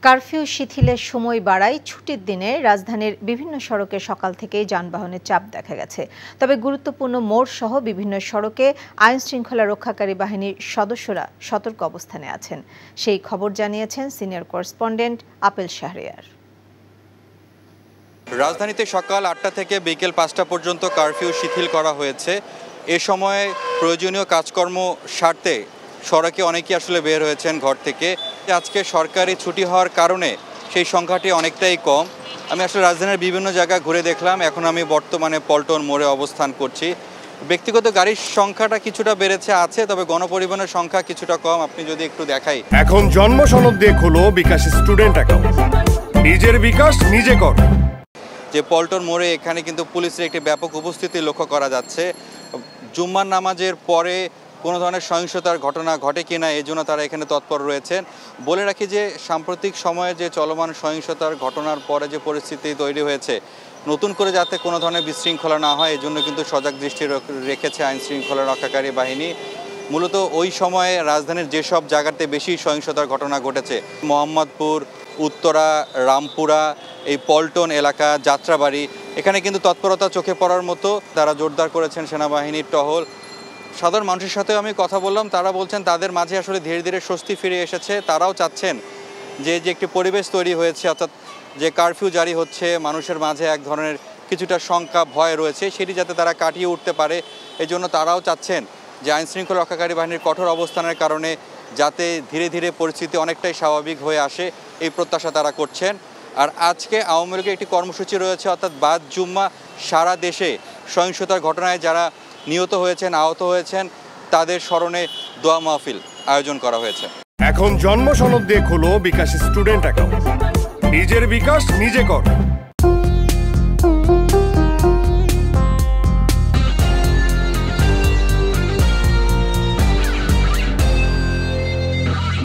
Curfew শিথিলের সময় বাড়ায় ছুটির দিনে রাজধানীর বিভিন্ন সড়কে সকাল থেকেই যানবাহনের চাপ দেখা গেছে। তবে গুরুত্বপূর্ণ মোড় সহ বিভিন্ন সড়কে আইন শৃঙ্খলা রক্ষাকারী বাহিনীর সদস্যরা সতর্ক অবস্থানে আছেন। সেই খবর জানিয়েছেন সিনিয়র করেসপন্ডেন্ট আপেল শাহরিয়ার। রাজধানীতে সকাল ৮টা থেকে বিকেল ৫টা পর্যন্ত কারফিউ শিথিল করা হয়েছে। এ সময়ে প্রয়োজনীয় কাজকর্ম সারতে সড়কে অনেকেই আসলে বের হয়েছেন ঘর থেকে। আজকে সরকারি ছুটি হওয়ার কারণে সেই সংখ্যাটি অনেকটাই কম। আমি আসলে রাজধানীর বিভিন্ন জায়গায় ঘুরে দেখলাম। এখন আমি বর্তমানে পল্টন মোড়ে অবস্থান করছি। ব্যক্তিগত গাড়ির সংখ্যাটা কিছুটা বেড়েছে আছে, তবে গণপরিবহনের সংখ্যা কিছুটা কম। আপনি যদি একটু দেখাই, এখন জন্ম সনদ দিয়ে খোলো বিকাশ স্টুডেন্ট অ্যাকাউন্ট, নিজের বিকাশ নিজে কর। যে পল্টন মোড়ে এখানে কিন্তু পুলিশের একটি ব্যাপক উপস্থিতি লক্ষ্য করা যাচ্ছে। জুম্মার নামাজের পরে কোনো ধরনের সহিংসতার ঘটনা ঘটে কিনা এই জন্য তারা এখানে তৎপর রয়েছেন। বলে রাখি যে সাম্প্রতিক সময়ে যে চলমান সহিংসতার ঘটনার পরে যে পরিস্থিতি তৈরি হয়েছে, নতুন করে যাতে কোনো ধরনের বিশৃঙ্খলা না হয় এই জন্য কিন্তু সজাগ দৃষ্টি রেখেছে আইন শৃঙ্খলা রক্ষাকারী বাহিনী। মূলত ওই সময়ে রাজধানীর যেসব জায়গাতে বেশি সহিংসতার ঘটনা ঘটেছে, মোহাম্মদপুর, উত্তরা, রামপুরা, এই পল্টন এলাকা, যাত্রাবাড়ি, এখানে কিন্তু তৎপরতা চোখে পড়ার মতো। তারা জোরদার করেছেন সেনাবাহিনীর টহল। সাধারণ মানুষের সাথেও আমি কথা বললাম, তারা বলছেন তাদের মাঝে আসলে ধীরে ধীরে স্বস্তি ফিরে এসেছে। তারাও চাচ্ছেন যে একটি পরিবেশ তৈরি হয়েছে, অর্থাৎ যে কারফিউ জারি হচ্ছে, মানুষের মাঝে এক ধরনের কিছুটা শঙ্কা ভয় রয়েছে, সেটি যাতে তারা কাটিয়ে উঠতে পারে। এই জন্য তারাও চাচ্ছেন যে আইনশৃঙ্খলা রক্ষাকারী বাহিনীর কঠোর অবস্থানের কারণে যাতে ধীরে ধীরে পরিস্থিতি অনেকটাই স্বাভাবিক হয়ে আসে, এই প্রত্যাশা তারা করছেন। আর আজকে আওয়ামী লীগের একটি কর্মসূচি রয়েছে, অর্থাৎ বাদ জুম্মা সারা দেশে সহিংসতার ঘটনায় যারা নিহত হয়েছেন, আহত হয়েছেন, তাদের স্মরণে দোয়া মাহফিল আয়োজন করা হয়েছে। এখন জন্ম সনদ দিয়ে খোলো বিকাশ স্টুডেন্ট অ্যাকাউন্ট, নিজের বিকাশ নিজে কর।